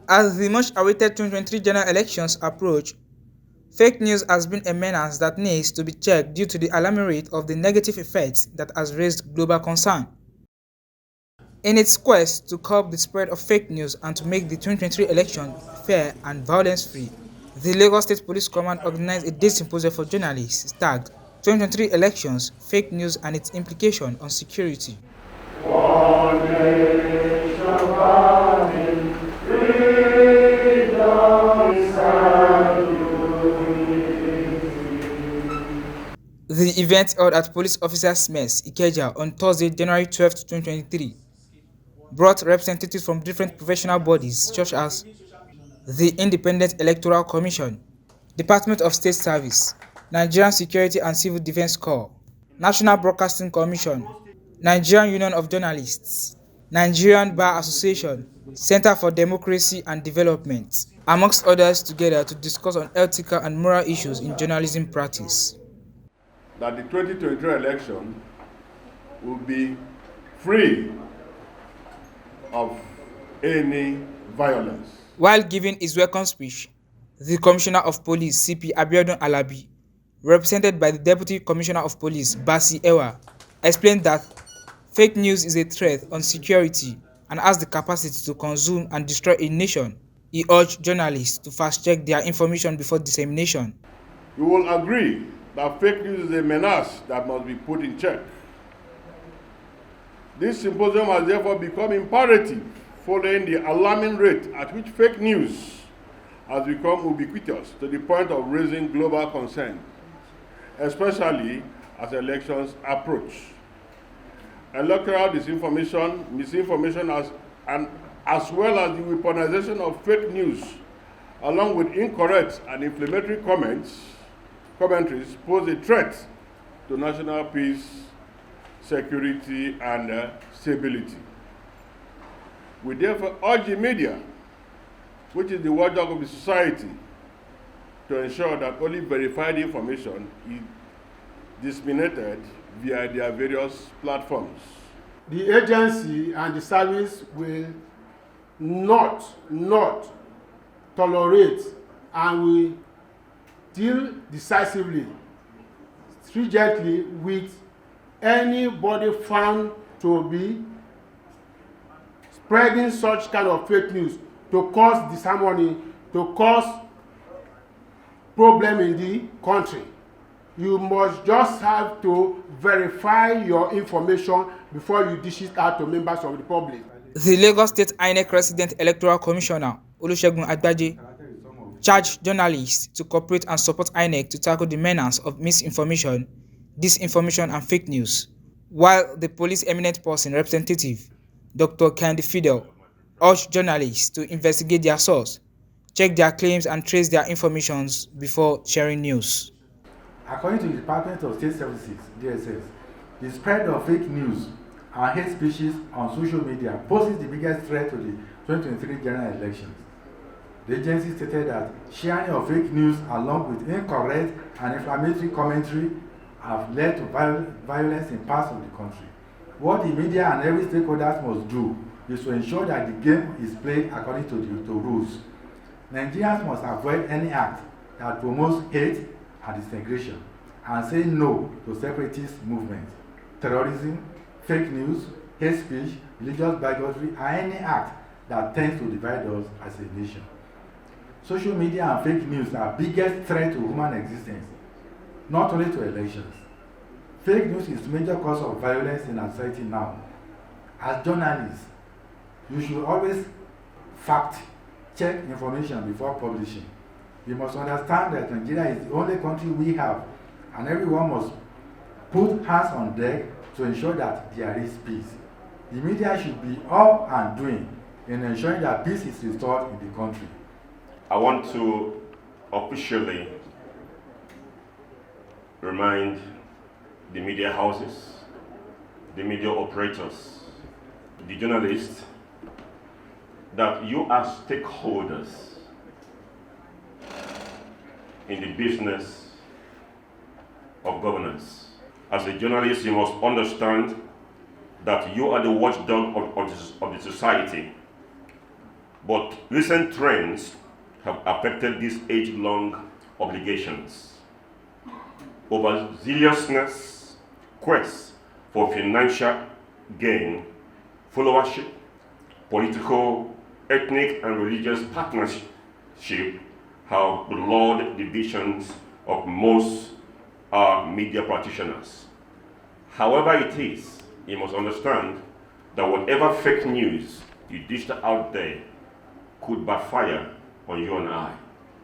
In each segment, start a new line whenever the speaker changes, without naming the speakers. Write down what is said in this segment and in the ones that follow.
As the much-awaited 2023 general elections approach, fake news has been a menace that needs to be checked due to the alarming rate of the negative effects that has raised global concern. In its quest to curb the spread of fake news and to make the 2023 election fair and violence-free, the Lagos State Police Command organized a day symposium for journalists tagged 2023 Elections, Fake News and its Implication on Security. The event held at Police Officers' Mess, Ikeja, on Thursday, January 12, 2023, brought representatives from different professional bodies such as the Independent Electoral Commission, Department of State Service, Nigerian Security and Civil Defense Corps, National Broadcasting Commission, Nigerian Union of Journalists, Nigerian Bar Association, Center for Democracy and Development, amongst others, together to discuss on ethical and moral issues in journalism practice.
That the 2023 election will be free of any violence.
While giving his welcome speech, the Commissioner of Police, CP Abiodun Alabi, represented by the Deputy Commissioner of Police, Basi Ewa, explained that fake news is a threat on security and has the capacity to consume and destroy a nation. He urged journalists to fast-check their information before dissemination.
You will agree that fake news is a menace that must be put in check. This symposium has therefore become imperative following the alarming rate at which fake news has become ubiquitous to the point of raising global concern, especially as elections approach. Electoral disinformation, misinformation, as well as the weaponization of fake news, along with incorrect and inflammatory commentaries, pose a threat to national peace, security, and stability. We therefore urge the media, which is the watchdog of the society, to ensure that only verified information is disseminated via their various platforms.
The agency and the service will not tolerate and will deal decisively, stringently with anybody found to be spreading such kind of fake news to cause disharmony, to cause problem in the country. You must just have to verify your information before you dish it out to members of the public.
The Lagos State INEC Resident Electoral Commissioner, Olusegun Agbaje, charged journalists to cooperate and support INEC to tackle the menace of misinformation, disinformation, and fake news, while the police eminent person representative, Dr. Candy Fidel, urged journalists to investigate their source, check their claims, and trace their information before sharing news.
According to the Department of State Services, DSS, the spread of fake news and hate speeches on social media poses the biggest threat to the 2023 general elections. The agency stated that sharing of fake news along with incorrect and inflammatory commentary have led to violence in parts of the country. What the media and every stakeholder must do is to ensure that the game is played according to rules. Nigerians must avoid any act that promotes hate and disintegration and say no to separatist movements, terrorism, fake news, hate speech, religious bigotry, and any act that tends to divide us as a nation. Social media and fake news are the biggest threat to human existence, not only to elections. Fake news is a major cause of violence in our society now. As journalists, you should always fact-check information before publishing. You must understand that Nigeria is the only country we have, and everyone must put hands on deck to ensure that there is peace. The media should be up and doing in ensuring that peace is restored in the country.
I want to officially remind the media houses, the media operators, the journalists, that you are stakeholders in the business of governance. As a journalist, you must understand that you are the watchdog of the society. But recent trends have affected these age-long obligations. Overzealousness, quest for financial gain, followership, political, ethnic, and religious partnership have blurred the visions of most media practitioners. However it is, you must understand that whatever fake news you dish out there could backfire on you and I,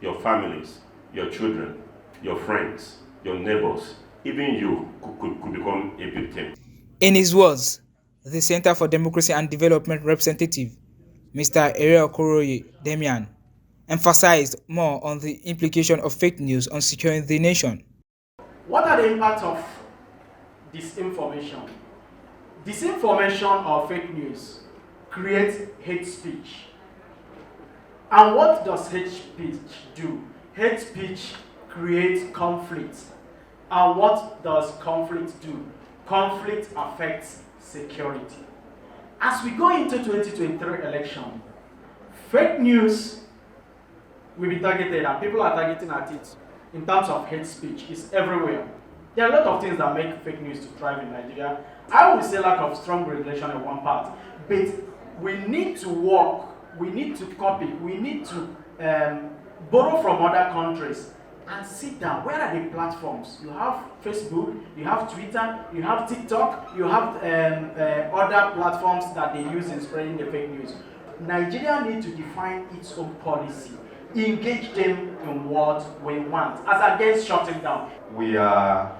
your families, your children, your friends, your neighbors, even you could become a victim.
In his words, the Center for Democracy and Development representative, Mr. Ariel Koroye Demian, emphasized more on the implication of fake news on securing the nation.
What are the impacts of disinformation? Disinformation or fake news creates hate speech. And what does hate speech do? Hate speech creates conflict. And what does conflict do? Conflict affects security. As we go into 2023 election, fake news will be targeted, and people are targeting at it in terms of hate speech. It's everywhere. There are a lot of things that make fake news to thrive in Nigeria. I would say lack of strong regulation on one part, but we need to work, we need to copy, we need to borrow from other countries and sit down. Where are the platforms? You have Facebook, you have Twitter, you have TikTok, you have other platforms that they use in spreading the fake news. Nigeria needs to define its own policy, engage them in what we want, as against shutting down.
We are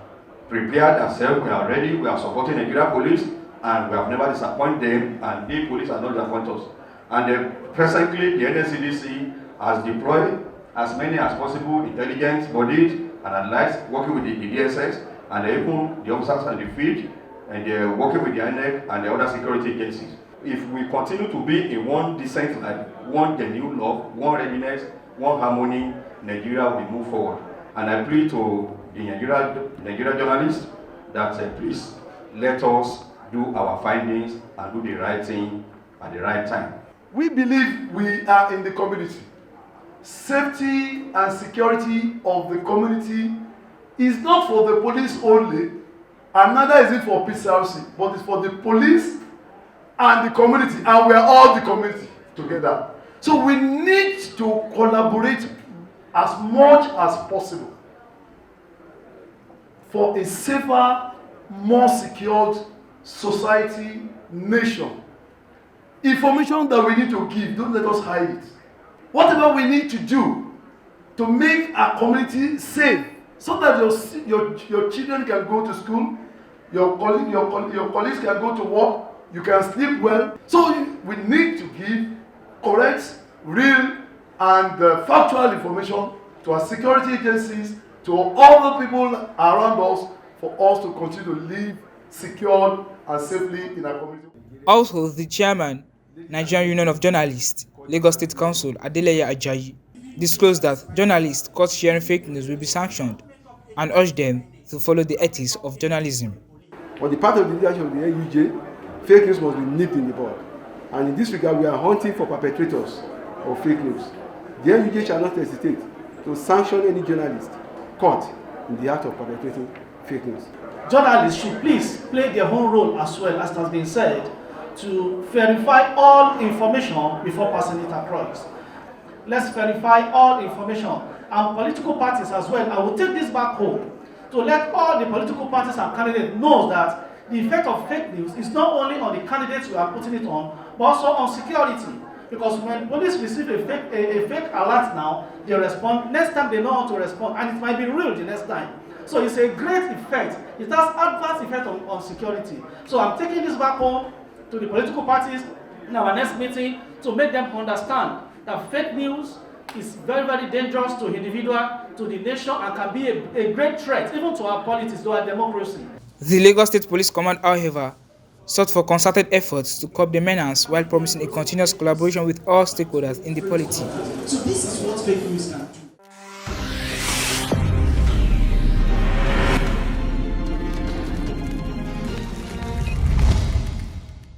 prepared ourselves, we are ready, we are supporting Nigeria police, and we have never disappointed them, and the police are not disappointed us. And presently, the NSCDC has deployed as many as possible intelligence bodies and analysts working with the DSS and even the officers in the field, and they're working with the INEC and the other security agencies. If we continue to be in one decent life, one genuine love, one readiness, one harmony, Nigeria will move forward. And I plead to the Nigeria journalists that please let us do our findings and do the right thing at the right time.
We believe we are in the community. Safety and security of the community is not for the police only, and neither is it for PCRC, but it's for the police and the community, and we are all the community together. So we need to collaborate as much as possible for a safer, more secured society, nation. Information that we need to give, don't let us hide it. Whatever we need to do to make our community safe, so that your children can go to school, your colleagues can go to work, you can sleep well. So we need to give correct, real, and factual information to our security agencies, to all the people around us, for us to continue to live secured and safely in our community.
Also, the chairman, Nigerian Union of Journalists, Lagos State Council, Adeleye Ajayi, disclosed that journalists caught sharing fake news will be sanctioned and urged them to follow the ethics of journalism.
On the part of the leadership of the NUJ, fake news must be nipped in the bud. And in this regard, we are hunting for perpetrators of fake news. The NUJ shall not hesitate to sanction any journalist caught in the act of perpetrating fake news.
Journalists should please play their own role as well, as has been said, to verify all information before passing it across. Let's verify all information, and political parties as well. I will take this back home to let all the political parties and candidates know that the effect of fake news is not only on the candidates we are putting it on, but also on security. Because when police receive a fake alert now, they respond. Next time they know how to respond, and it might be real the next time. So it's a great effect. It has adverse effect on security. So I'm taking this back home to the political parties in our next meeting to make them understand that fake news is very, very dangerous to individual, to the nation, and can be a great threat even to our politics, to our democracy.
The Lagos State Police Command, however, sought for concerted efforts to curb the menace while promising a continuous collaboration with all stakeholders in the polity.
So this is what fake news can do.